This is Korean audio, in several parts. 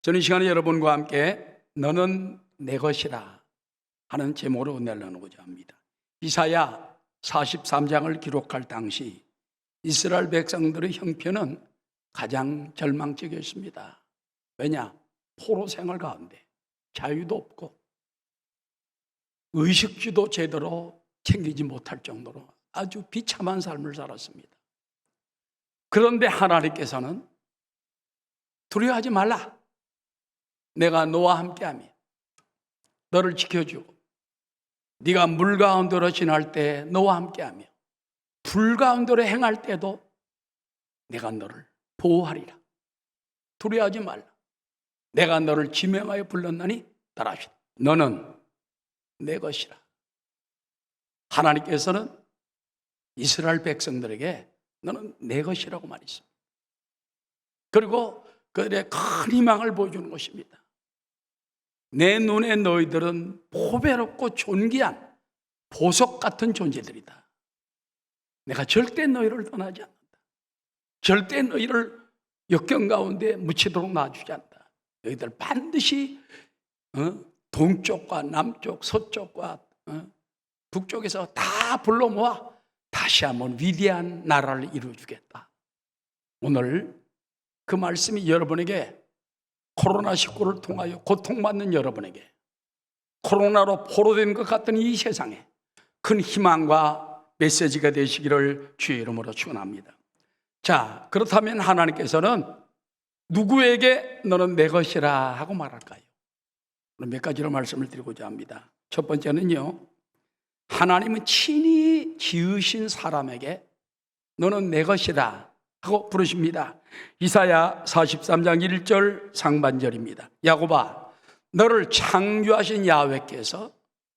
저는 이 시간에 여러분과 함께 너는 내 것이라 하는 제목으로 은혜를 나누고자 합니다. 이사야 43장을 기록할 당시 이스라엘 백성들의 형편은 가장 절망적이었습니다. 왜냐? 포로 생활 가운데 자유도 없고 의식주도 제대로 챙기지 못할 정도로 아주 비참한 삶을 살았습니다. 그런데 하나님께서는 두려워하지 말라. 내가 너와 함께하며 너를 지켜주고 네가 물 가운데로 지날 때 너와 함께하며 불 가운데로 행할 때도 내가 너를 보호하리라. 두려워하지 말라. 내가 너를 지명하여 불렀나니 따라하시라. 너는 내 것이라. 하나님께서는 이스라엘 백성들에게 너는 내 것이라고 말했습니다. 그리고 그들의 큰 희망을 보여주는 것입니다. 내 눈에 너희들은 보배롭고 존귀한 보석 같은 존재들이다. 내가 절대 너희를 떠나지 않는다. 절대 너희를 역경 가운데 묻히도록 놔주지 않는다. 너희들 반드시 동쪽과 남쪽, 서쪽과 북쪽에서 다 불러 모아 다시 한번 위대한 나라를 이루어주겠다. 오늘 그 말씀이 여러분에게 코로나19를 통하여 고통받는 여러분에게 코로나로 포로된 것 같은 이 세상에 큰 희망과 메시지가 되시기를 주의 이름으로 축원합니다. 자, 그렇다면 하나님께서는 누구에게 너는 내 것이라 하고 말할까요? 몇 가지로 말씀을 드리고자 합니다. 첫 번째는요, 하나님은 친히 지으신 사람에게 너는 내 것이다 하고 부르십니다. 이사야 43장 1절 상반절입니다. 야곱아, 너를 창조하신 야훼께서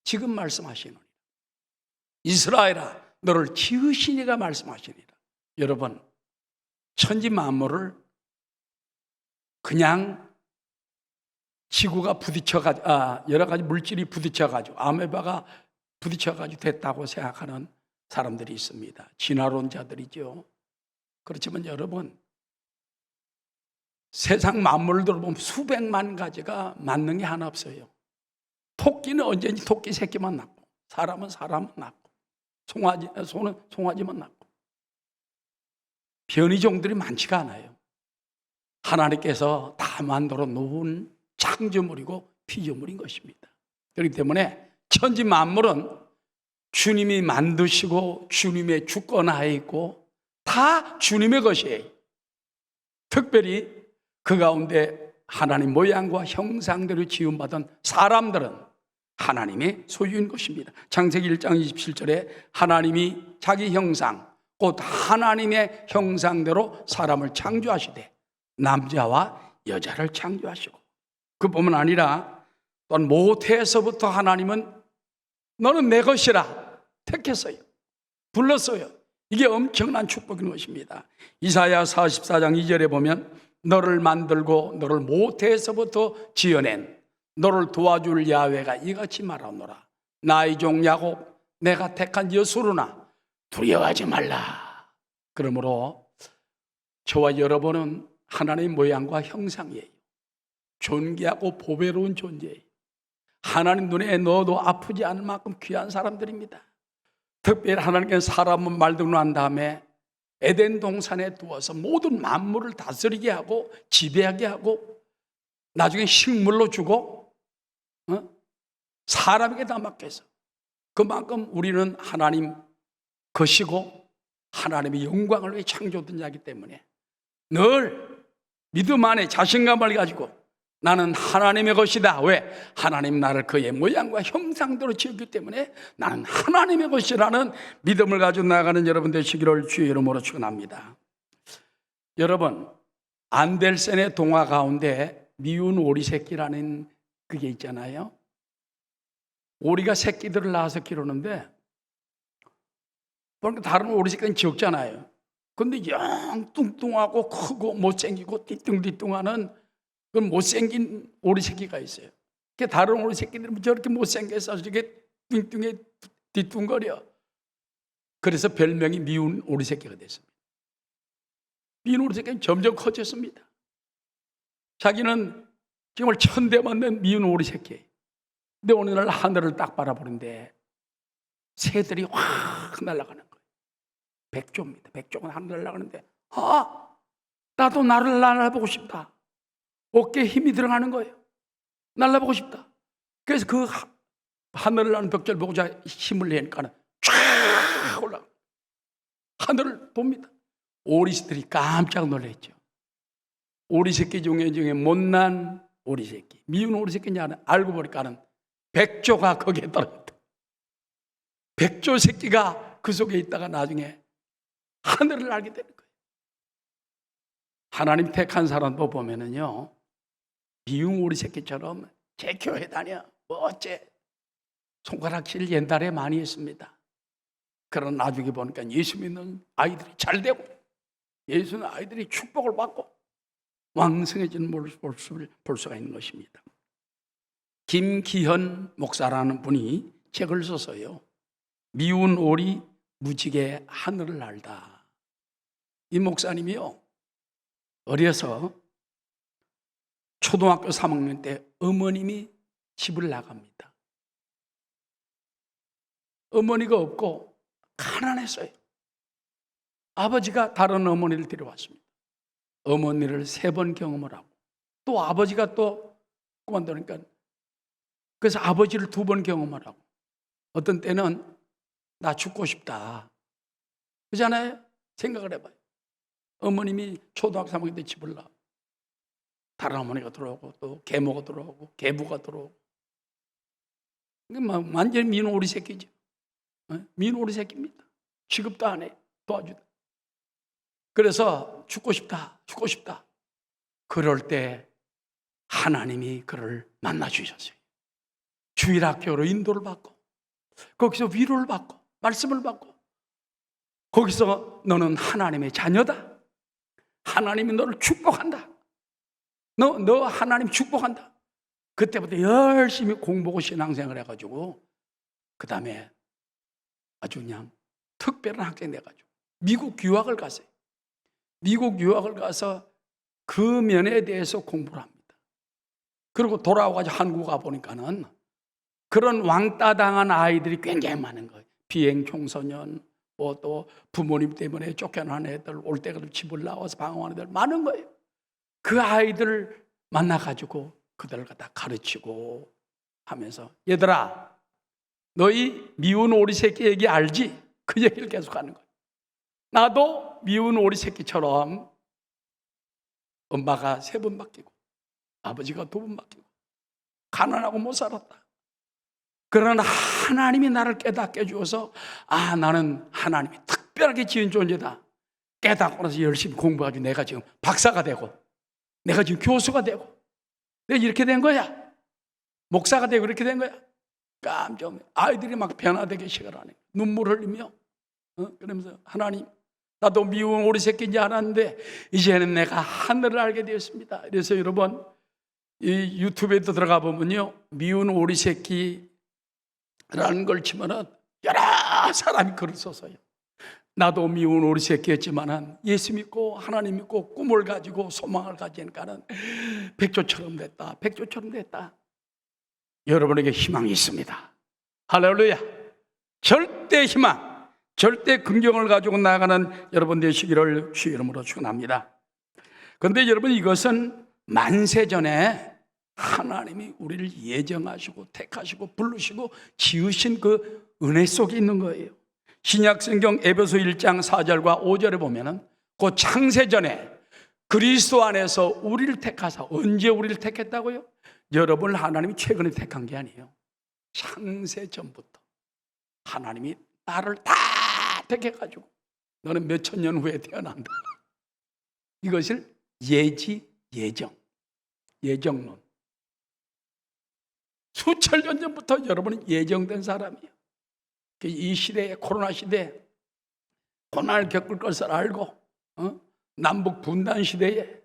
지금 말씀하시노니 이스라엘아, 너를 지으신 이가 말씀하시니라. 여러분, 천지 만물을 그냥 지구가 부딪혀가지고 여러 가지 물질이 부딪혀가지고 아메바가 부딪혀가지고 됐다고 생각하는 사람들이 있습니다. 진화론자들이죠. 그렇지만 여러분, 세상 만물들을 보면 수백만 가지가 맞는 게 하나 없어요. 토끼는 언제든지 토끼 새끼만 낳고, 사람은 사람만 낳고, 소는 송아지만 낳고, 변이종들이 많지가 않아요. 하나님께서 다 만들어 놓은 창조물이고 피조물인 것입니다. 그렇기 때문에 천지 만물은 주님이 만드시고 주님의 주권하에 있고 다 주님의 것이에요. 특별히 그 가운데 하나님 모양과 형상대로 지음받은 사람들은 하나님의 소유인 것입니다. 창세기 1장 27절에 하나님이 자기 형상, 곧 하나님의 형상대로 사람을 창조하시되 남자와 여자를 창조하시고, 그뿐만 아니라 또한 모태에서부터 하나님은 너는 내 것이라 택했어요. 불렀어요. 이게 엄청난 축복인 것입니다. 이사야 44장 2절에 보면 너를 만들고 너를 모태에서부터 지어낸 너를 도와줄 야훼가 이같이 말하노라. 나의 종 야곱, 내가 택한 여수르나 두려워하지 말라. 그러므로 저와 여러분은 하나님의 모양과 형상이에요. 존귀하고 보배로운 존재예요. 하나님 눈에 넣어도 아프지 않을 만큼 귀한 사람들입니다. 특별히 하나님께서 사람은 말대로 난 다음에 에덴 동산에 두어서 모든 만물을 다스리게 하고 지배하게 하고 나중에 식물로 주고 사람에게 다 맡겨서, 그만큼 우리는 하나님 것이고 하나님의 영광을 위해 창조된 자이기 때문에 늘 믿음 안에 자신감을 가지고 나는 하나님의 것이다. 왜? 하나님 나를 그의 모양과 형상대로 지었기 때문에 나는 하나님의 것이라는 믿음을 가지고 나아가는 여러분 되시기를 주의 이름으로 축원합니다. 여러분, 안델센의 동화 가운데 미운 오리 새끼라는 그게 있잖아요. 오리가 새끼들을 낳아서 기르는데 그러니까 다른 오리 새끼는 적잖아요. 근데 영 뚱뚱하고 크고 못생기고 띠뚱띠뚱하는 그 못생긴 오리 새끼가 있어요. 다른 오리 새끼들은 저렇게 못생겨서 저렇게 뚱뚱해 띠뚱거려. 그래서 별명이 미운 오리 새끼가 됐습니다. 미운 오리 새끼는 점점 커졌습니다. 자기는 정말 천대 맞는 미운 오리 새끼. 근데 어느 날 하늘을 딱 바라보는데 새들이 확 날아가는 거예요. 백조입니다. 백조가 하늘 날아가는데 나도 나를 날아보고 싶다. 어깨에 힘이 들어가는 거예요. 날아보고 싶다. 그래서 그 하늘을 나는 벽절 보고 힘을 내니까 쫙 올라가 하늘을 봅니다. 오리새들이 깜짝 놀랐죠. 오리새끼 중에 못난 오리새끼, 미운 오리새끼냐 알고 보니까는 백조가 거기에 떨어졌다. 백조 새끼가 그 속에 있다가 나중에 하늘을 알게 되는 거예요. 하나님 택한 사람도 보면은요, 미운 오리새끼처럼 제 교회 다녀 뭐 어째 손가락질 옛날에 많이 했습니다. 그러나 나중에 보니까 예수 믿는 아이들이 잘 되고 예수 믿는 아이들이 축복을 받고 왕성해지는 모습을 볼 수가 있는 것입니다. 김기현 목사라는 분이 책을 써서요, 미운 오리 무지개 하늘을 알다. 이 목사님이요, 어려서 초등학교 3학년 때 어머님이 집을 나갑니다. 어머니가 없고 가난했어요. 아버지가 다른 어머니를 데려왔습니다. 어머니를 3번 경험을 하고 또 아버지가 또 그만두니까 그래서 아버지를 2번 경험을 하고 어떤 때는 나 죽고 싶다 그러잖아요. 생각을 해봐요. 어머님이 초등학교 3학년 때 집을 나가고 다른 어머니가 들어오고 또 계모가 들어오고 계부가 들어오고 완전히 미운 오리 새끼죠. 미운 오리 새끼입니다. 취급도 안 해. 도와주다. 그래서 죽고 싶다. 그럴 때 하나님이 그를 만나 주셨어요. 주일학교로 인도를 받고 거기서 위로를 받고 말씀을 받고 거기서 너는 하나님의 자녀다. 하나님이 너를 축복한다. 너 하나님 축복한다. 그때부터 열심히 공부하고 신앙생활 해가지고 그 다음에 아주 그냥 특별한 학생 돼가지고 미국 유학을 갔어요. 미국 유학을 가서 그 면에 대해서 공부를 합니다. 그리고 돌아와가지고 한국 가보니까는 그런 왕따 당한 아이들이 굉장히 많은 거예요. 비행 청소년, 뭐 또 부모님 때문에 쫓겨난 애들, 올 때까지 집을 나와서 방황하는 애들 많은 거예요. 그 아이들을 만나가지고 그들을 갖다 가르치고 하면서 얘들아, 너희 미운 오리 새끼 얘기 알지? 그 얘기를 계속 하는 거예요. 나도 미운 오리 새끼처럼 엄마가 3번 바뀌고 아버지가 2번 바뀌고 가난하고 못 살았다. 그러나 하나님이 나를 깨닫게 해주어서 나는 하나님이 특별하게 지은 존재다. 깨닫고 나서 열심히 공부하고 내가 지금 박사가 되고 내가 지금 교수가 되고 내가 이렇게 된 거야. 목사가 되고 이렇게 된 거야. 깜짝 아이들이 막 변화되게 시작하네. 눈물 흘리며 그러면서 하나님, 나도 미운 오리 새끼인지 알았는데 이제는 내가 하늘을 알게 되었습니다. 그래서 여러분 이 유튜브에도 들어가 보면요, 미운 오리 새끼라는 걸 치면은 여러 사람이 글을 써서요, 나도 미운 오리 새끼였지만은 예수 믿고 하나님 믿고 꿈을 가지고 소망을 가지니까는 백조처럼 됐다. 여러분에게 희망이 있습니다. 할렐루야. 절대 희망, 절대 긍정을 가지고 나아가는 여러분 되시기를 주의 이름으로 축원합니다. 그런데 여러분, 이것은 만세전에 하나님이 우리를 예정하시고 택하시고 부르시고 지으신 그 은혜 속에 있는 거예요. 신약성경 에베소 1장 4절과 5절에 보면은 그 창세전에 그리스도 안에서 우리를 택하사, 언제 우리를 택했다고요? 여러분을 하나님이 최근에 택한 게 아니에요. 창세전부터 하나님이 나를 다 택해가지고 너는 몇천 년 후에 태어난다. 이것을 예정론. 수천 년 전부터 여러분은 예정된 사람이에요. 이 시대에, 코로나 시대에 고난을 겪을 것을 알고 남북 분단 시대에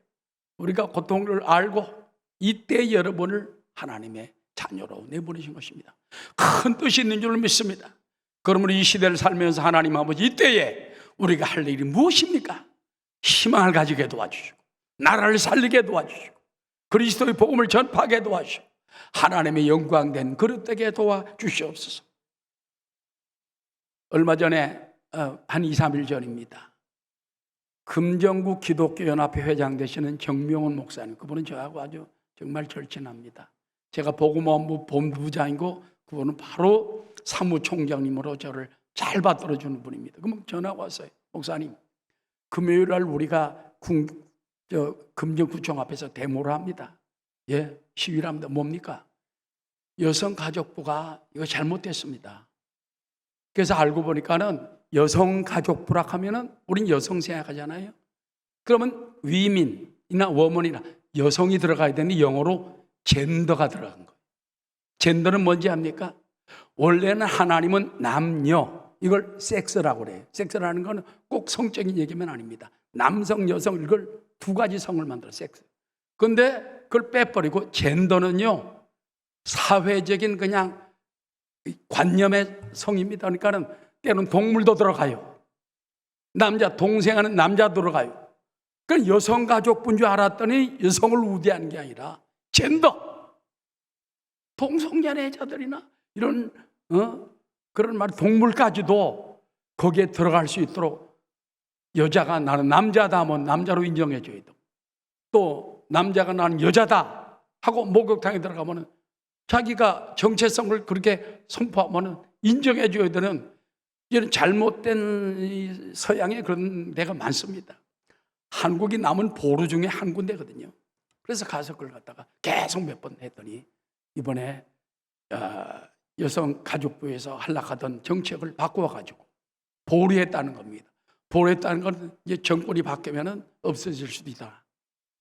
우리가 고통을 알고 이때 여러분을 하나님의 자녀로 내보내신 것입니다. 큰 뜻이 있는 줄 믿습니다. 그러므로 이 시대를 살면서 하나님 아버지, 이때에 우리가 할 일이 무엇입니까? 희망을 가지게 도와주시고 나라를 살리게 도와주시고 그리스도의 복음을 전파하게 도와주시고 하나님의 영광된 그릇 되게 도와주시옵소서. 얼마 전에 한 2, 3일 전입니다. 금정구 기독교연합회 회장 되시는 정명훈 목사님, 그분은 저하고 아주 정말 절친합니다. 제가 복음원부 본부장이고 그분은 바로 사무총장님으로 저를 잘 받들어주는 분입니다. 그러면 전화가 왔어요. 목사님, 금요일 날 우리가 금정구청 앞에서 데모를 합니다. 예, 시위를 합니다. 뭡니까? 여성가족부가 이거 잘못됐습니다. 그래서 알고 보니까는 여성가족부라 하면은 우린 여성 생각하잖아요. 그러면 위민이나 워먼이나 여성이 들어가야 되는데 영어로 젠더가 들어간 거예요. 젠더는 뭔지 압니까? 원래는 하나님은 남녀, 이걸 섹스라고 그래요. 섹스라는 건 꼭 성적인 얘기면 아닙니다. 남성, 여성 이걸 두 가지 성을 만들어 섹스. 그런데 그걸 빼버리고 젠더는요, 사회적인 그냥 관념의 성입니다. 그러니까는 때로는 동물도 들어가요. 남자, 동생하는 남자 들어가요. 그러니까 여성가족부인 줄 알았더니 여성을 우대하는 게 아니라 젠더, 동성애자들이나 이런 그런 말, 동물까지도 거기에 들어갈 수 있도록 여자가 나는 남자다 하면 남자로 인정해줘야 돼. 또 남자가 나는 여자다 하고 목욕탕에 들어가면 자기가 정체성을 그렇게 선포하면 인정해줘야 되는 이런 잘못된 서양의 그런 데가 많습니다. 한국이 남은 보루 중에 한 군데거든요. 그래서 가서 그걸 갖다가 계속 몇 번 했더니 이번에 여성가족부에서 하려하던 정책을 바꾸어가지고 보류했다는 겁니다. 보류했다는 건 이제 정권이 바뀌면 없어질 수도 있다.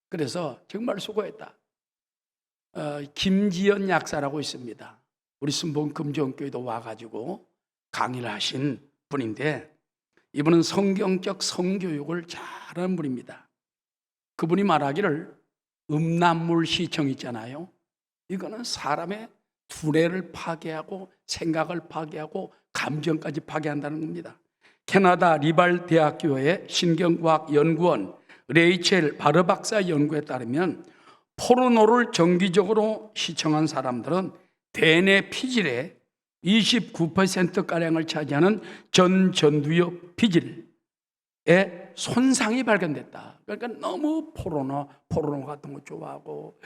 그래서 정말 수고했다. 김지연 약사라고 있습니다. 우리 순봉 금정교회도 와가지고 강의를 하신 분인데 이분은 성경적 성교육을 잘하는 분입니다. 그분이 말하기를 음란물 시청 있잖아요. 이거는 사람의 두뇌를 파괴하고 생각을 파괴하고 감정까지 파괴한다는 겁니다. 캐나다 리발 대학교의 신경과학 연구원 레이첼 바르 박사 연구에 따르면 포르노를 정기적으로 시청한 사람들은 대뇌 피질의 29%가량을 차지하는 전두엽 피질에 손상이 발견됐다. 그러니까 너무 포르노 같은 거 좋아하고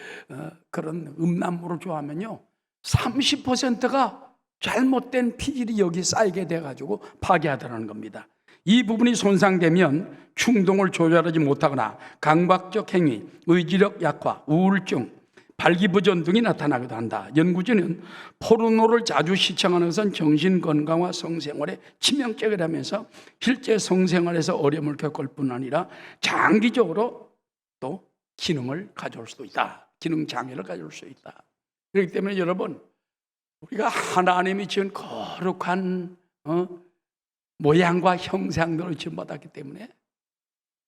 그런 음란물을 좋아하면요 30%가 잘못된 피질이 여기 쌓이게 돼가지고 파괴하더라는 겁니다. 이 부분이 손상되면 충동을 조절하지 못하거나 강박적 행위, 의지력 약화, 우울증, 발기부전 등이 나타나기도 한다. 연구진은 포르노를 자주 시청하는 것은 정신건강과 성생활에 치명적이라면서 실제 성생활에서 어려움을 겪을 뿐 아니라 장기적으로 또 기능을 가져올 수도 있다. 기능 장애를 가져올 수 있다. 그렇기 때문에 여러분, 우리가 하나님이 지은 거룩한 모양과 형상들을 지음받았기 때문에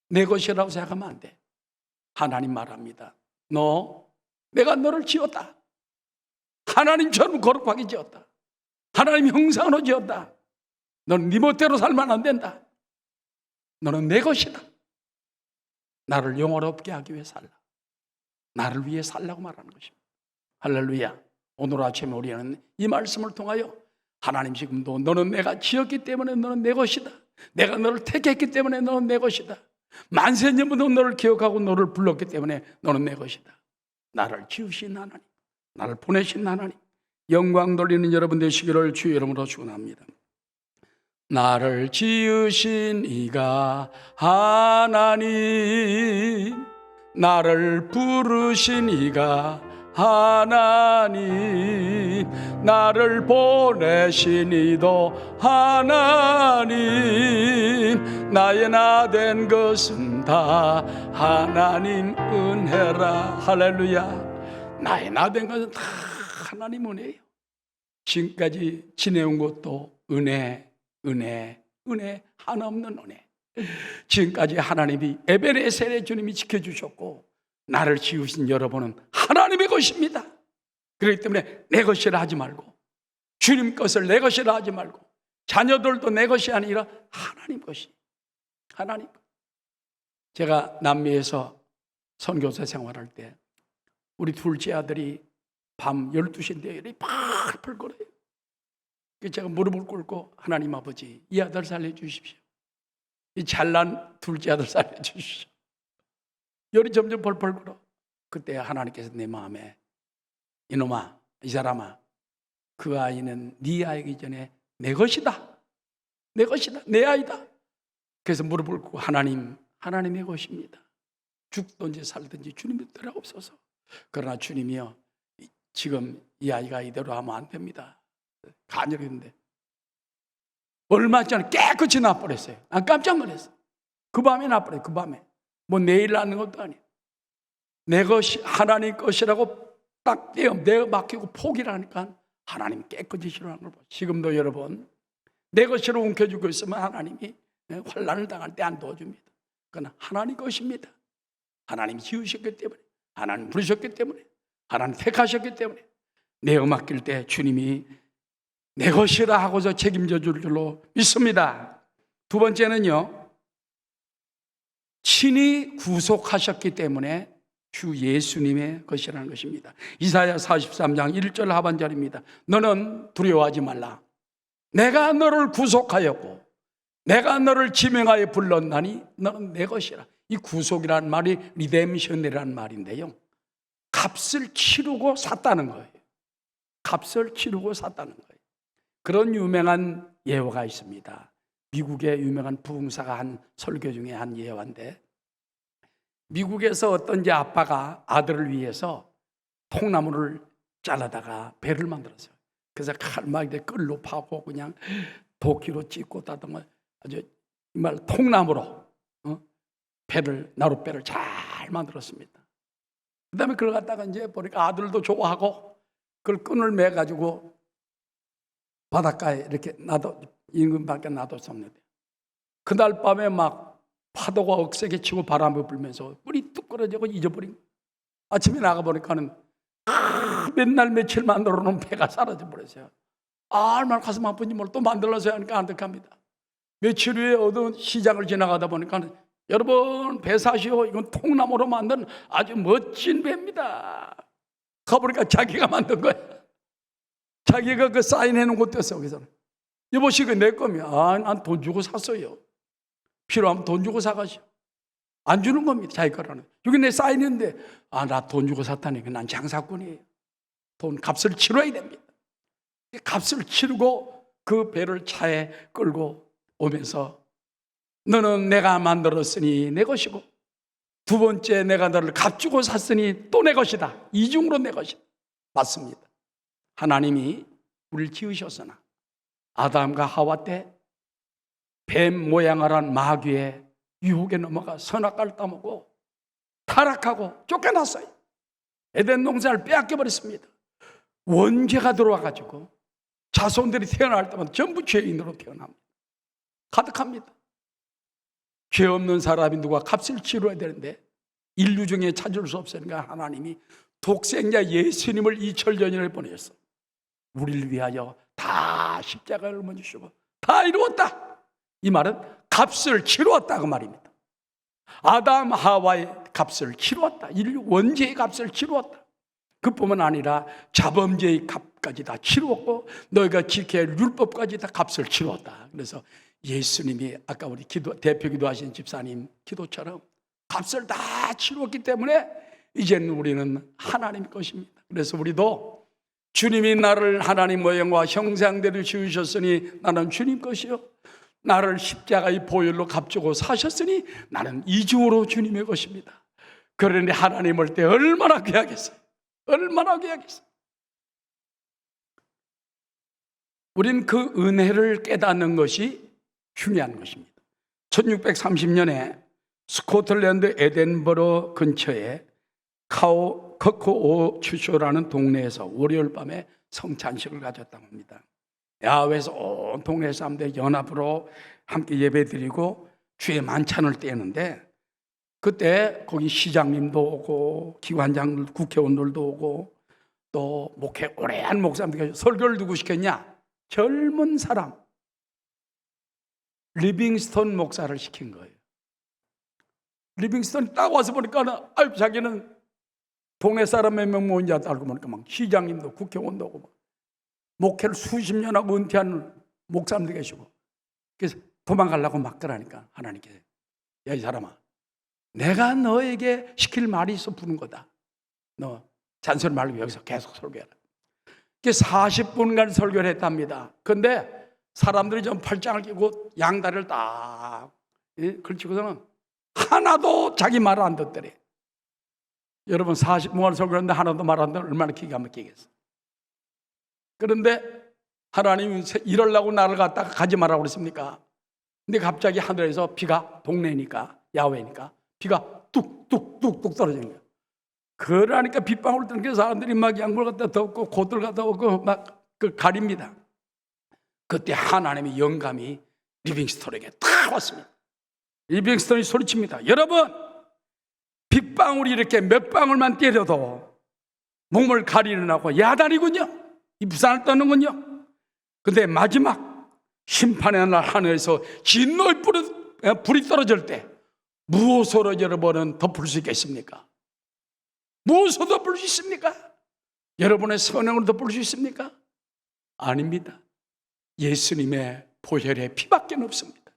내 것이라고 생각하면 안 돼. 하나님 말합니다. 내가 너를 지었다. 하나님처럼 거룩하게 지었다. 하나님 형상으로 지었다. 너는 네 멋대로 살면 안 된다. 너는 내 것이다. 나를 영화롭게 하기 위해 살라. 나를 위해 살라고 말하는 것입니다. 할렐루야. 오늘 아침에 우리는 이 말씀을 통하여 하나님 지금도 너는 내가 지었기 때문에 너는 내 것이다. 내가 너를 택했기 때문에 너는 내 것이다. 만세년부터 너를 기억하고 너를 불렀기 때문에 너는 내 것이다. 나를 지으신 하나님, 나를 보내신 하나님, 영광 돌리는 여러분 되시기를 주의 이름으로 축원합니다. 나를 지으신 이가 하나님, 나를 부르신 이가 하나님, 나를 보내신 이도 하나님, 나의 나 된 것은 다 하나님 은혜라. 할렐루야. 나의 나 된 것은 다 하나님 은혜예요. 지금까지 지내온 것도 은혜, 하나 없는 은혜. 지금까지 하나님이 에베네셀의 주님이 지켜주셨고 나를 지으신 여러분은 하나님의 것입니다. 그렇기 때문에 내 것이라 하지 말고, 주님 것을 내 것이라 하지 말고, 자녀들도 내 것이 아니라 하나님 것이. 하나님. 제가 남미에서 선교사 생활할 때 우리 둘째 아들이 밤 12시인데 열이 펄펄 끓어요. 그래서 제가 무릎을 꿇고 하나님 아버지, 이 아들 살려주십시오. 이 잘난 둘째 아들 살려주십시오. 열이 점점 펄펄 끓어. 그때 하나님께서 내 마음에, 이놈아, 이 사람아, 그 아이는 네 아이기 전에 내 것이다. 내 것이다. 내 아이다. 그래서 무릎을 꿇고 하나님의 것입니다. 죽든지 살든지 주님이 들어옵소서. 그러나 주님이요, 지금 이 아이가 이대로 하면 안 됩니다. 간절히 했는데 얼마 전에 깨끗이 나버렸어요. 난 깜짝 놀랐어요. 그 밤에 나버려요. 그 밤에. 뭐 내일 낳는 것도 아니에요. 내 것이 하나님 것이라고 딱 내가 맡기고 포기를 하니까 하나님 깨끗이 싫어하는 걸 봐요. 지금도 여러분 내 것으로 움켜쥐고 있으면 하나님이 환난을 당할 때 안 도와줍니다. 그건 하나님 것입니다. 하나님이 지으셨기 때문에, 하나님 부르셨기 때문에, 하나님 택하셨기 때문에 내가 맡길 때 주님이 내 것이라 하고서 책임져 줄 줄로 믿습니다. 두 번째는요, 친히 구속하셨기 때문에 주 예수님의 것이라는 것입니다. 이사야 43장 1절 하반절입니다. 너는 두려워하지 말라. 내가 너를 구속하였고 내가 너를 지명하여 불렀나니 너는 내 것이라. 이 구속이라는 말이 리뎀션이라는 말인데요, 값을 치르고 샀다는 거예요. 값을 치르고 샀다는 거예요. 그런 유명한 예화가 있습니다. 미국의 유명한 부흥사가 한 설교 중에 한 예화인데, 미국에서 어떤 아빠가 아들을 위해서 통나무를 잘라다가 배를 만들었어요. 그래서 칼막이에 끌로 파고 그냥 도끼로 찍고 따듬어 아주 정말 통나무로 나룻배를 잘 만들었습니다. 그 다음에 그걸 갖다가 이제 보니까 아들도 좋아하고 그걸 끈을 매가지고 바닷가에 이렇게 인근밖에 놔뒀었는데, 그날 밤에 막 파도가 억세게 치고 바람이 불면서 물이 뚝 끊어지고 잊어버린 거예요. 아침에 나가보니까는 맨날 며칠 만들어 놓은 배가 사라져 버렸어요. 얼마나 가슴 아픈지 몰라. 또 만들어서 하니까 안득합니다. 며칠 후에 어두운 시장을 지나가다 보니까 여러분, 배 사시오. 이건 통나무로 만든 아주 멋진 배입니다. 가보니까 자기가 만든 거예요. 자기가 그 사인해 놓은 것도 있어요. 그래서 여보시 그 내 거면 난 돈 주고 샀어요. 필요하면 돈 주고 사가시오. 안 주는 겁니다. 자기 거라는. 여기 내 사인인데 나 돈 주고 샀다니까 난 장사꾼이에요. 돈 값을 치러야 됩니다. 값을 치르고 그 배를 차에 끌고 오면서 너는 내가 만들었으니 내 것이고, 두 번째 내가 너를 값주고 샀으니 또 내 것이다. 이중으로 내 것이다. 맞습니다. 하나님이 우리를 지으셨으나 아담과 하와 때 뱀 모양을 한 마귀의 유혹에 넘어가 선악과를 따먹고 타락하고 쫓겨났어요. 에덴 동산을 빼앗겨 버렸습니다. 원죄가 들어와가지고 자손들이 태어날 때마다 전부 죄인으로 태어납니다. 가득합니다. 죄 없는 사람이 누가 값을 치러야 되는데 인류 중에 찾을 수 없으니까 하나님이 독생자 예수님을 2000년 전에 보내셨어. 우리를 위하여 다 십자가를 옮겨주시고 다 이루었다. 이 말은 값을 치루었다 그 말입니다. 아담 하와의 값을 치루었다. 인류 원죄의 값을 치루었다. 그뿐만 아니라 자범죄의 값까지 다 치루었고 너희가 지켜야 할 율법까지 다 값을 치루었다. 그래서 예수님이 아까 우리 대표 기도하신 집사님 기도처럼 값을 다 치루었기 때문에 이제는 우리는 하나님 것입니다. 그래서 우리도 주님이 나를 하나님 모양과 형상대로 지으셨으니 나는 주님 것이요, 나를 십자가의 보혈로 값주고 사셨으니 나는 이중으로 주님의 것입니다. 그러니 하나님 올 때 얼마나 귀하겠어요. 얼마나 귀하겠어요. 우린 그 은혜를 깨닫는 것이 중요한 것입니다. 1630년에 스코틀랜드 에덴버러 근처에 커코오 추쇼라는 동네에서 월요일 밤에 성찬식을 가졌다고 합니다. 야외에서 온 동네 사람들 연합으로 함께 예배드리고 주의 만찬을 떼는데, 그때 거기 시장님도 오고 기관장들, 국회의원들도 오고 또 목회 오래 한 목사님들, 설교를 누구 시켰냐? 젊은 사람 리빙스턴 목사를 시킨 거예요. 리빙스턴이 딱 와서 보니까 자기는 동네 사람 몇 명 모인 줄 알고 보니까 막 시장님도 국회의원도 오고 막 목회를 수십 년 하고 은퇴한 목사님도 계시고, 그래서 도망가려고 막 그러니까 하나님께서, 야, 이 사람아, 내가 너에게 시킬 말이 있어 부른 거다. 너 잔소리 말고 여기서 계속 설교해라. 40분간 설교를 했답니다. 그런데 사람들이 좀 팔짱을 끼고 양다리를 딱 걸치고서는 하나도 자기 말을 안 듣더래. 여러분 40분간 설교했는데 하나도 말 안 듣는 얼마나 기가 막히겠어. 그런데 하나님이 이러려고 나를 갖다가 가지 말라고 그랬습니까? 근데 갑자기 하늘에서 비가, 동네니까 야외니까 비가 뚝뚝뚝뚝 떨어지는 거예요. 그러니까 빗방울 뜨는 게 사람들이 막 양물 갖다 덮고 고들 갖다 덮고 막 가립니다. 그때 하나님의 영감이 리빙스톤에게 딱 왔습니다. 리빙스톤이 소리칩니다. 여러분, 빗방울이 이렇게 몇 방울만 때려도 몸을 가리는 하고 야단이군요. 이 부산을 떠는군요. 근데 마지막 심판의 날 하늘에서 진노의 불이 떨어질 때 무엇으로 여러분은 덮을 수 있겠습니까? 무엇으로 덮을 수 있습니까? 여러분의 선행으로 덮을 수 있습니까? 아닙니다. 예수님의 보혈의 피밖에 없습니다.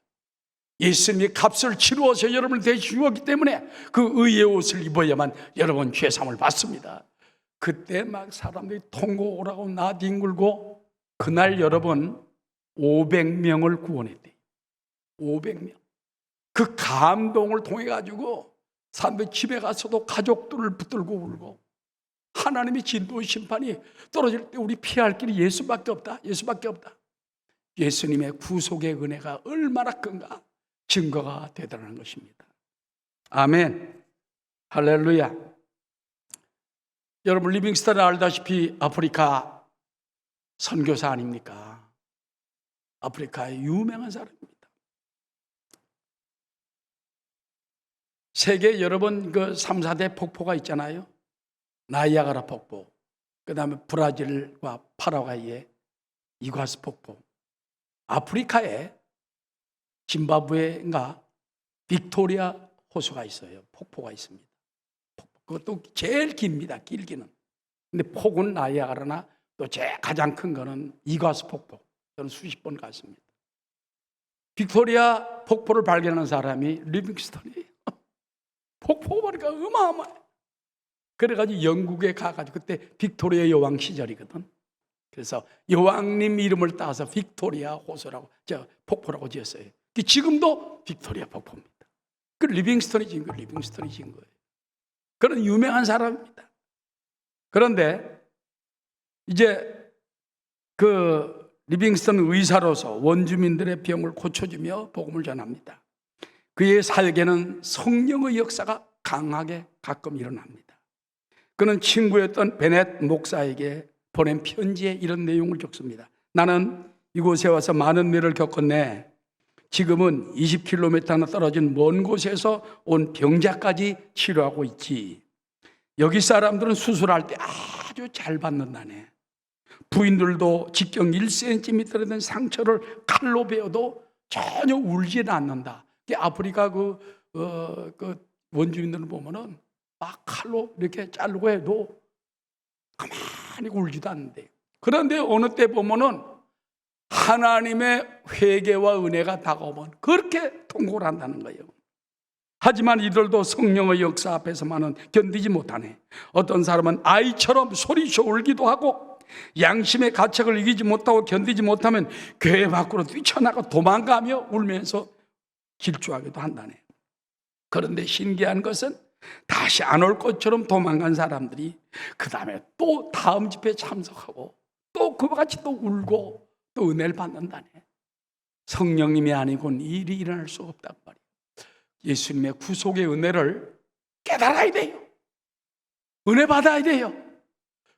예수님이 값을 치루어서 여러분을 대신 주었기 때문에 그 의의 옷을 입어야만 여러분 죄사함을 받습니다. 그때 막 사람들이 통고 오라고 나뒹굴고 그날 여러분 500명을 구원했대요. 500명. 그 감동을 통해 가지고 사람들 집에 가서도 가족들을 붙들고 울고, 하나님의 진노의 심판이 떨어질 때 우리 피할 길이 예수밖에 없다. 예수밖에 없다. 예수님의 구속의 은혜가 얼마나 큰가 증거가 되더라는 것입니다. 아멘. 할렐루야. 여러분, 리빙스턴은 알다시피 아프리카 선교사 아닙니까? 아프리카의 유명한 사람입니다. 세계 여러분 그 3, 4대 폭포가 있잖아요. 나이아가라 폭포, 그 다음에 브라질과 파라과이의 이과스 폭포, 아프리카에 짐바브웨인가 빅토리아 호수가 있어요. 폭포가 있습니다. 그것도 제일 깁니다. 길기는. 근데 폭은 나이아가라나 또 제일 가장 큰 거는 이과스 폭포. 저는 수십 번 갔습니다. 빅토리아 폭포를 발견한 사람이 리빙스턴이에요. 폭포 보니까 어마어마해. 그래가지고 영국에 가가지고 그때 빅토리아 여왕 시절이거든. 그래서 여왕님 이름을 따서 빅토리아 호수라고, 폭포라고 지었어요. 지금도 빅토리아 폭포입니다. 그 리빙스턴이 지은 거예요. 리빙스턴이 지은 거예요. 그런 유명한 사람입니다. 그런데 이제 그 리빙스턴 의사로서 원주민들의 병을 고쳐주며 복음을 전합니다. 그의 사역에는 성령의 역사가 강하게 가끔 일어납니다. 그는 친구였던 베넷 목사에게 보낸 편지에 이런 내용을 적습니다. 나는 이곳에 와서 많은 일을 겪었네. 지금은 20km나 떨어진 먼 곳에서 온 병자까지 치료하고 있지. 여기 사람들은 수술할 때 아주 잘 받는다네. 부인들도 직경 1cm 된 상처를 칼로 베어도 전혀 울지는 않는다. 아프리카 그 원주민들을 보면은 막 칼로 이렇게 자르고 해도 가만히 울지도 않는데, 그런데 어느 때 보면은 하나님의 회개와 은혜가 다가오면 그렇게 통곡을 한다는 거예요. 하지만 이들도 성령의 역사 앞에서만은 견디지 못하네. 어떤 사람은 아이처럼 소리쳐 울기도 하고, 양심의 가책을 이기지 못하고 견디지 못하면 교회 밖으로 뛰쳐나가 도망가며 울면서 질주하기도 한다네. 그런데 신기한 것은 다시 안 올 것처럼 도망간 사람들이 그 다음에 또 다음 집회에 참석하고 또 그와 같이 또 울고 또 은혜를 받는다네. 성령님이 아니고는 이 일이 일어날 수 없단 말이에요. 예수님의 구속의 은혜를 깨달아야 돼요. 은혜 받아야 돼요.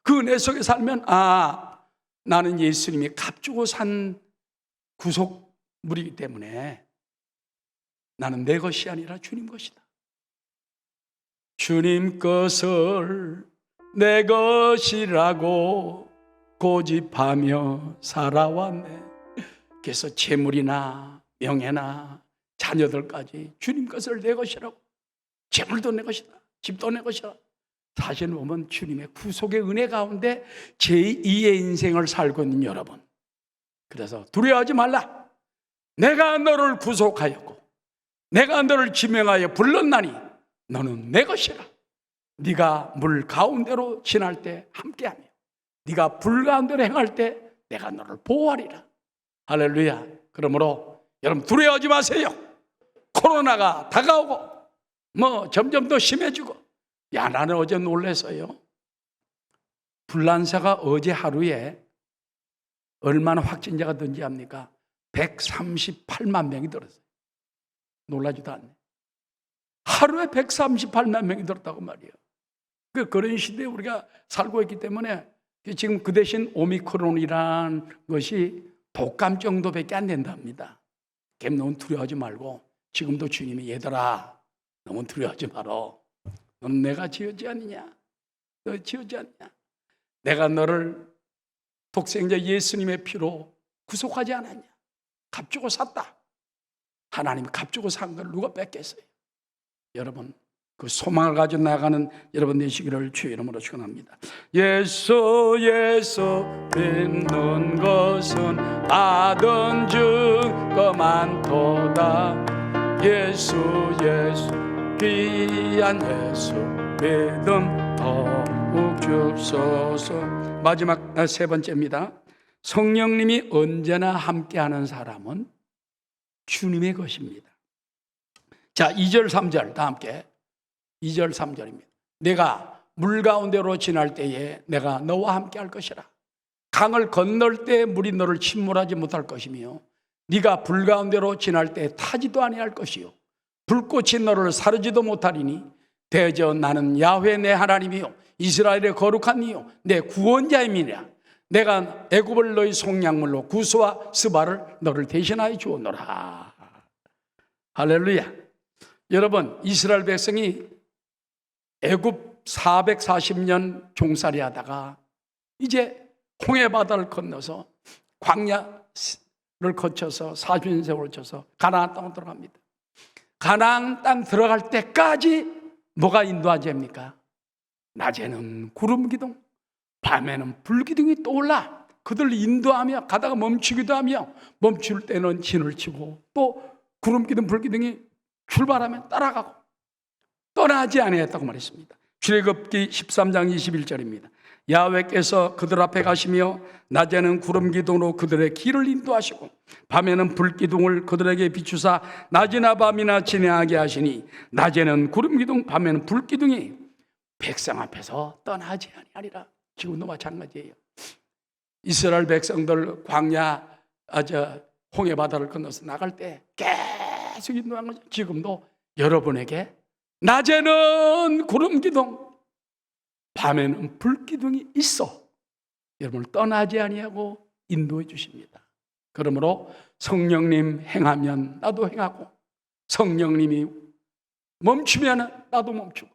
그 은혜 속에 살면 나는 예수님이 값주고 산 구속물이기 때문에 나는 내 것이 아니라 주님 것이다. 주님 것을 내 것이라고 고집하며 살아왔네. 그래서 재물이나 명예나 자녀들까지 주님 것을 내 것이라고, 재물도 내 것이다, 집도 내 것이다, 사실 보면 주님의 구속의 은혜 가운데 제2의 인생을 살고 있는 여러분, 그래서 두려워하지 말라. 내가 너를 구속하였고 내가 너를 지명하여 불렀나니 너는 내 것이라. 네가 물 가운데로 지날 때 함께하며 네가 불 가운데로 행할 때 내가 너를 보호하리라. 할렐루야. 그러므로 여러분 두려워하지 마세요. 코로나가 다가오고 점점 더 심해지고, 나는 어제 놀랐어요. 불란사가 어제 하루에 얼마나 확진자가 든지 합니까? 138만 명이 들었어요. 놀라지도 않네. 하루에 138만 명이 들었다고 말이에요. 그런 시대에 우리가 살고 있기 때문에 지금 그 대신 오미크론이라는 것이 독감 정도밖에 안 된답니다. 너무 두려워하지 말고, 지금도 주님이 얘들아 너무 두려워하지 말어. 넌 내가 지었지 않느냐? 너 지었지 않느냐? 내가 너를 독생자 예수님의 피로 구속하지 않았냐? 값주고 샀다. 하나님이 값주고 산 걸 누가 뺏겠어요? 여러분, 그 소망을 가지고 나가는 여러분 되시기를 주의 이름으로 축원합니다. 예수 믿는 것은 받은 증거 많도다. 예수 귀한 예수 믿음 더욱 주옵소서. 마지막 세 번째입니다. 성령님이 언제나 함께하는 사람은 주님의 것입니다. 자, 2절 3절 다 함께. 2절 3절입니다. 내가 물 가운데로 지날 때에 내가 너와 함께 할 것이라. 강을 건널 때 물이 너를 침몰하지 못할 것이며 네가 불 가운데로 지날 때 타지도 아니할 것이요 불꽃이 너를 사르지도 못하리니 대저 나는 야훼 내 하나님이요 이스라엘의 거룩한 이요 내 구원자임이라. 내가 애굽을 너희 속량물로 구스와 스바를 너를 대신하여 주었노라. 할렐루야. 여러분, 이스라엘 백성이 애굽 440년 종살이 하다가 이제 홍해 바다를 건너서 광야를 거쳐서 40년 세월을 쳐서 가나안 땅으로 들어갑니다. 가나안 땅 들어갈 때까지 뭐가 인도하지입니까? 낮에는 구름 기둥, 밤에는 불 기둥이 떠올라 그들 인도하며 가다가 멈추기도 하며 멈출 때는 진을 치고 또 구름 기둥, 불 기둥이 출발하면 따라가고 떠나지 아니했다고 말했습니다. 출애굽기 13장 21절입니다. 야훼께서 그들 앞에 가시며 낮에는 구름 기둥으로 그들의 길을 인도하시고 밤에는 불 기둥을 그들에게 비추사 낮이나 밤이나 진행하게 하시니 낮에는 구름 기둥, 밤에는 불 기둥이 백성 앞에서 떠나지 아니하리라. 지금도 마찬가지예요. 이스라엘 백성들 광야 홍해 바다를 건너서 나갈 때 계속 인도한 거죠. 지금도 여러분에게 낮에는 구름 기둥, 밤에는 불 기둥이 있어 여러분을 떠나지 아니하고 인도해 주십니다. 그러므로 성령님 행하면 나도 행하고 성령님이 멈추면 나도 멈추고,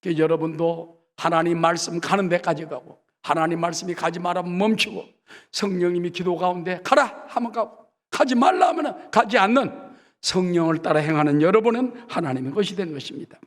여러분도 하나님 말씀 가는 데까지 가고 하나님 말씀이 가지 말라면 멈추고 성령님이 기도 가운데 가라 하면 가고 가지 말라 하면 가지 않는 성령을 따라 행하는 여러분은 하나님의 것이 되는 것입니다.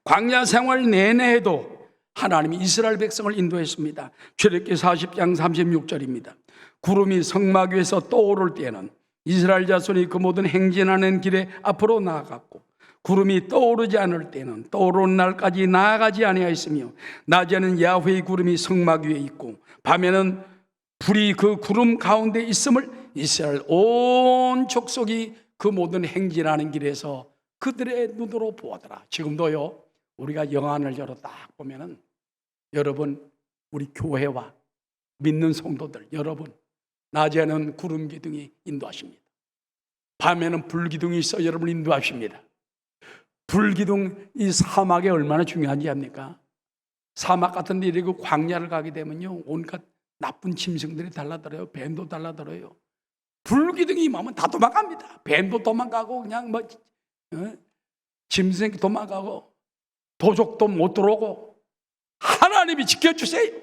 광야 생활 내내에도 하나님이 이스라엘 백성을 인도했습니다. 출애굽기 40장 36절입니다. 구름이 성막 위에서 떠오를 때에는 이스라엘 자손이 그 모든 행진하는 길에 앞으로 나아갔고 구름이 떠오르지 않을 때는 떠오르는 날까지 나아가지 아니하였으며 낮에는 야훼의 구름이 성막 위에 있고 밤에는 불이 그 구름 가운데 있음을 이스라엘 온 족속이 그 모든 행진하는 길에서 그들의 눈으로 보았더라. 지금도요, 우리가 영안을 열어 딱 보면은 여러분, 우리 교회와 믿는 성도들 여러분, 낮에는 구름 기둥이 인도하십니다. 밤에는 불 기둥이 있어 여러분 인도하십니다. 불 기둥, 이 사막에 얼마나 중요한지 압니까? 사막 같은 데 이렇게 광야를 가게 되면요, 온갖 나쁜 짐승들이 달라들어요. 뱀도 달라들어요. 불 기둥이 임하면 다 도망갑니다. 뱀도 도망가고 그냥 짐승이 도망가고 도적도 못 들어오고 하나님이 지켜주세요.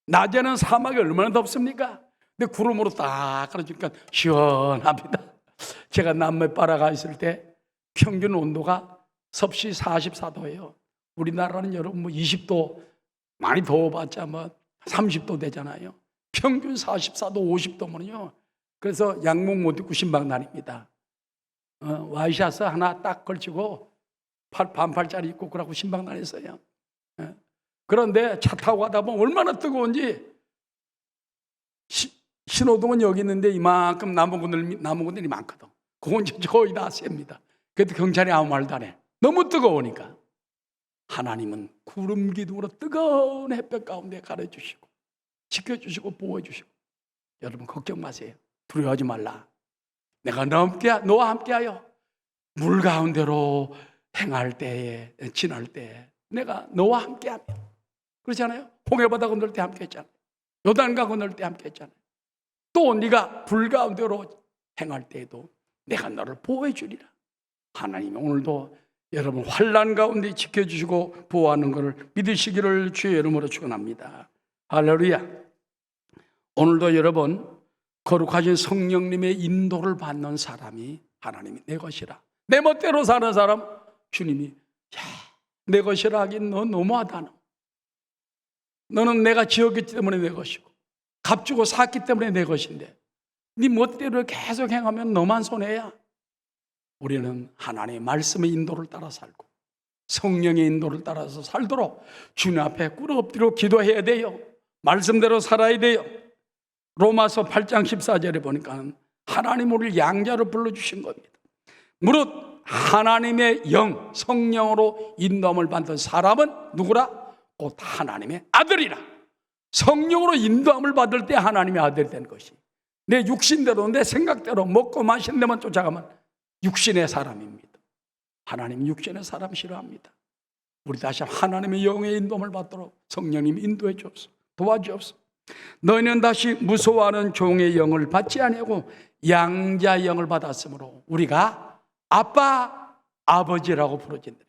낮에는 사막이 얼마나 덥습니까? 근데 구름으로 딱 깔아주니까 시원합니다. 제가 남부에 빨아가 있을 때 평균 온도가 섭씨 44도예요. 우리나라는 여러분 뭐 20도 많이 더워봤자 뭐 30도 되잖아요. 평균 44도, 50도면요. 그래서 양복 못 입고 신방 다닙니다. 와이셔츠 하나 딱 걸치고 반팔짜리 입고 그러고 신방 다녔어요. 그런데 차 타고 가다 보면 얼마나 뜨거운지 신호등은 여기 있는데 이만큼 남은 분들이 많거든. 그건 거의 다 셉니다. 그래도 경찰이 아무 말도 안 해. 너무 뜨거우니까. 하나님은 구름 기둥으로 뜨거운 햇볕 가운데 가려주시고 지켜주시고 보호해주시고, 여러분 걱정 마세요. 두려워하지 말라. 내가 너와 함께하여 물 가운데로 행할 때에, 지날 때에 내가 너와 함께하며, 그렇잖아요. 홍해바다 건널 때 함께했잖아요. 요단강 건널 때 함께했잖아요. 또 네가 불 가운데로 행할 때에도 내가 너를 보호해 주리라. 하나님이 오늘도 여러분 환난 가운데 지켜주시고 보호하는 것을 믿으시기를 주의 이름으로 축원합니다. 할렐루야. 오늘도 여러분 거룩하신 성령님의 인도를 받는 사람이 하나님이 내 것이라. 내 멋대로 사는 사람 주님이 내 것이라 하긴 너 너무하다. 너는 내가 지었기 때문에 내 것이고 값주고 샀기 때문에 내 것인데 네 멋대로 계속 행하면 너만 손해야. 우리는 하나님의 말씀의 인도를 따라 살고 성령의 인도를 따라서 살도록 주님 앞에 꿇어 엎드려 기도해야 돼요. 말씀대로 살아야 돼요. 로마서 8장 14절에 보니까 하나님 우리를 양자로 불러주신 겁니다. 무릇 하나님의 영, 성령으로 인도함을 받은 사람은 누구라? 곧 하나님의 아들이라. 성령으로 인도함을 받을 때 하나님의 아들이 된 것이, 내 육신대로 내 생각대로 먹고 마시는 데만 쫓아가면 육신의 사람입니다. 하나님 육신의 사람 싫어합니다. 우리 다시 하나님의 영의 인도함을 받도록 성령님 인도해 주옵소서. 도와주옵소서. 너희는 다시 무서워하는 종의 영을 받지 아니하고 양자의 영을 받았으므로 우리가 아빠, 아버지라고 부르짖느니라.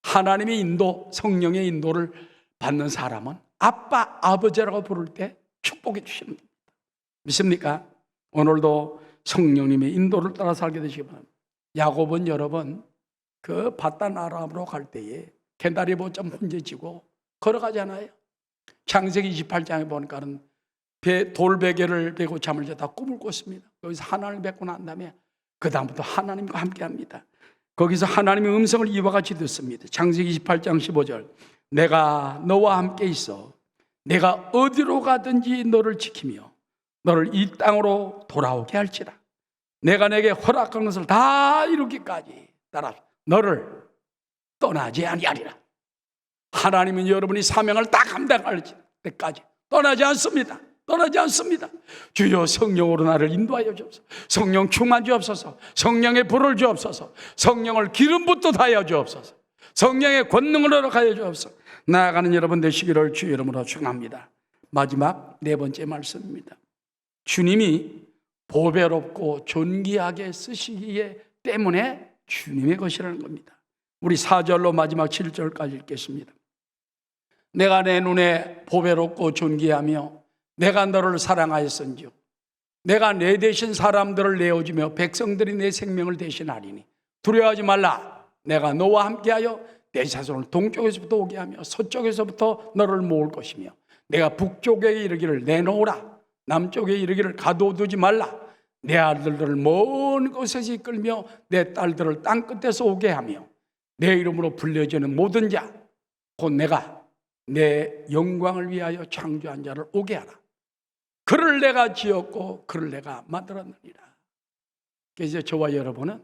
하나님의 인도, 성령의 인도를 받는 사람은 아빠, 아버지라고 부를 때 축복해 주시는 겁니다. 믿습니까? 오늘도 성령님의 인도를 따라 살게 되시기 바랍니다. 야곱은 여러분 그 바단 아람으로 갈 때에 개다리 보점 혼자 지고 걸어가잖아요. 창세기 28장에 보니까는 돌베개를 베고 잠을 자다 꿈을 꿨습니다. 여기서 하나님을 뵙고 난 다음에 그 다음부터 하나님과 함께합니다. 거기서 하나님의 음성을 이와 같이 듣습니다. 창세기 28장 15절, 내가 너와 함께 있어 내가 어디로 가든지 너를 지키며 너를 이 땅으로 돌아오게 할지라. 내가 내게 허락한 것을 다 이루기까지 따라 너를 떠나지 아니하리라. 하나님은 여러분이 사명을 다 감당할 때까지 떠나지 않습니다. 떠나지 않습니다. 주여 성령으로 나를 인도하여 주옵소서. 성령 충만 주옵소서. 성령의 불을 주옵소서. 성령을 기름 붓듯 하여 주옵소서. 성령의 권능을 허락하여 주옵소서. 나아가는 여러분 되시기를 주의 이름으로 축원합니다. 마지막 네 번째 말씀입니다. 주님이 보배롭고 존귀하게 쓰시기에 때문에 주님의 것이라는 겁니다. 우리 4절로 마지막 7절까지 읽겠습니다. 내가 내 눈에 보배롭고 존귀하며 내가 너를 사랑하였은즉 내가 내 대신 사람들을 내어주며 백성들이 내 생명을 대신하리니 두려워하지 말라. 내가 너와 함께하여 내 자손을 동쪽에서부터 오게 하며 서쪽에서부터 너를 모을 것이며 내가 북쪽에 이르기를 내놓으라. 남쪽에 이르기를 가둬두지 말라. 내 아들들을 먼 곳에서 이끌며 내 딸들을 땅끝에서 오게 하며 내 이름으로 불려지는 모든 자 곧 내가 내 영광을 위하여 창조한 자를 오게 하라. 그를 내가 지었고 그를 내가 만들었느니라. 그래서 저와 여러분은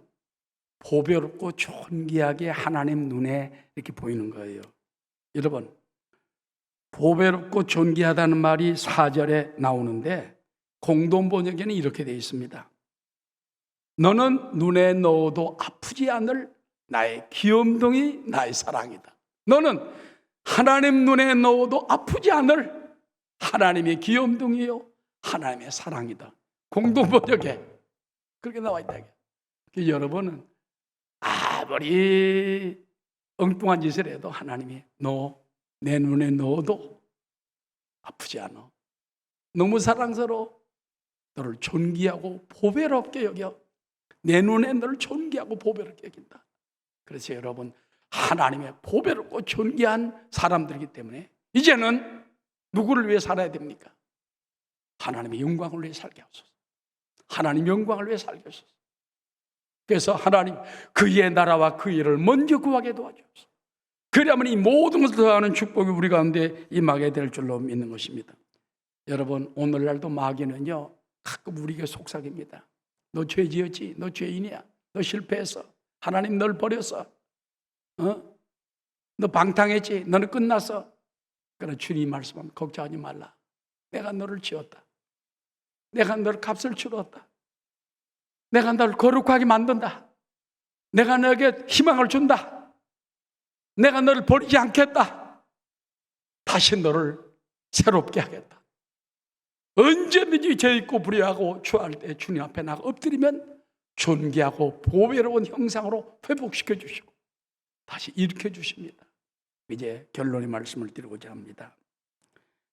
보배롭고 존귀하게 하나님 눈에 이렇게 보이는 거예요. 여러분, 보배롭고 존귀하다는 말이 4절에 나오는데 공동 번역에는 이렇게 되어 있습니다. 너는 눈에 넣어도 아프지 않을 나의 귀염둥이, 나의 사랑이다. 너는 하나님 눈에 넣어도 아프지 않을 하나님의 귀염둥이요 하나님의 사랑이다. 공동 번역에 그렇게 나와 있다. 여러분은 아무리 엉뚱한 짓을 해도 하나님이 너 내 눈에 넣어도 아프지 않아. 너무 사랑스러워. 너를 존귀하고 보배롭게 여겨. 내 눈에 너를 존귀하고 보배롭게 여긴다. 그래서 여러분 하나님의 보배롭고 존귀한 사람들이기 때문에 이제는 누구를 위해 살아야 됩니까? 하나님의 영광을 위해 살게 하소서. 하나님 영광을 위해 살게 하소서. 그래서 하나님 그의 나라와 그 일을 먼저 구하게 도와주옵소서. 그러면 이 모든 것을 더하는 축복이 우리 가운데 임하게 될 줄로 믿는 것입니다. 여러분, 오늘날도 마귀는요 가끔 우리에게 속삭입니다. 너 죄 지었지? 너 죄인이야. 너 실패했어. 하나님 널 버렸어. 너 방탕했지? 너는 끝났어. 그러나 주님 말씀하면 걱정하지 말라. 내가 너를 지었다. 내가 너를 값을 치렀다. 내가 너를 거룩하게 만든다. 내가 너에게 희망을 준다. 내가 너를 버리지 않겠다. 다시 너를 새롭게 하겠다. 언제든지 죄 있고 불의하고 추할 때 주님 앞에 나가 엎드리면 존귀하고 보배로운 형상으로 회복시켜 주시고 다시 일으켜 주십니다. 이제 결론의 말씀을 드리고자 합니다.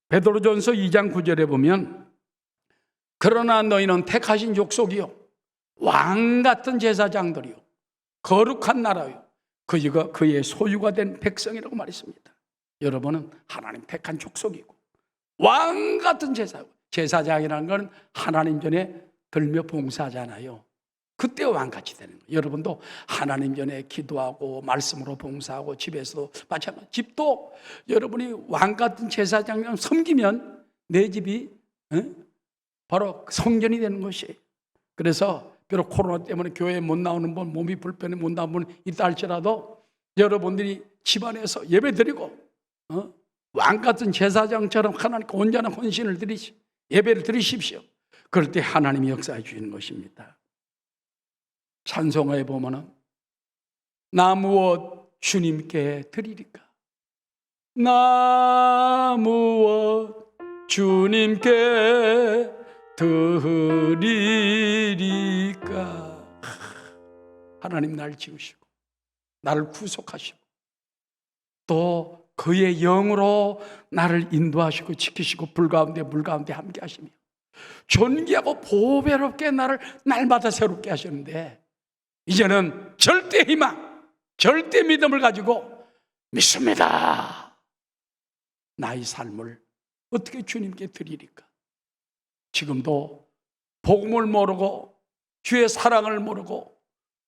베드로전서 2장 9절에 보면 그러나 너희는 택하신 족속이요 왕 같은 제사장들이요 거룩한 나라요 그가 그의 소유가 된 백성이라고 말했습니다. 여러분은 하나님 택한 족속이고 왕 같은 제사장이라는 건 하나님 전에 들며 봉사하잖아요. 그때 왕같이 되는 거예요. 여러분도 하나님 전에 기도하고 말씀으로 봉사하고 집에서도 마찬가지. 집도 여러분이 왕같은 제사장을 섬기면 내 집이 바로 성전이 되는 것이에요. 그래서 비록 코로나 때문에 교회에 못 나오는 분, 몸이 불편해 못 나오는 분 있다 할지라도 여러분들이 집안에서 예배 드리고 왕같은 제사장처럼 하나님께 온전한 헌신을 예배를 드리십시오. 그럴 때 하나님이 역사해 주시는 것입니다. 찬송가에 보면은 나 무엇 주님께 드리리까? 나 무엇 주님께 드리리까? 하나님 날 지으시고 나를 구속하시고 또 그의 영으로 나를 인도하시고 지키시고 불 가운데 물 가운데 함께 하시며 존귀하고 보배롭게 나를 날마다 새롭게 하시는데 이제는 절대 희망, 절대 믿음을 가지고 믿습니다. 나의 삶을 어떻게 주님께 드리리까? 지금도 복음을 모르고 주의 사랑을 모르고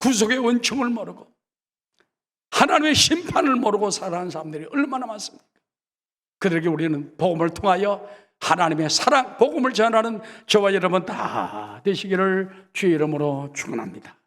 구속의 원총을 모르고 하나님의 심판을 모르고 살아가는 사람들이 얼마나 많습니까? 그들에게 우리는 복음을 통하여 하나님의 사랑, 복음을 전하는 저와 여러분 다 되시기를 주의 이름으로 축원합니다.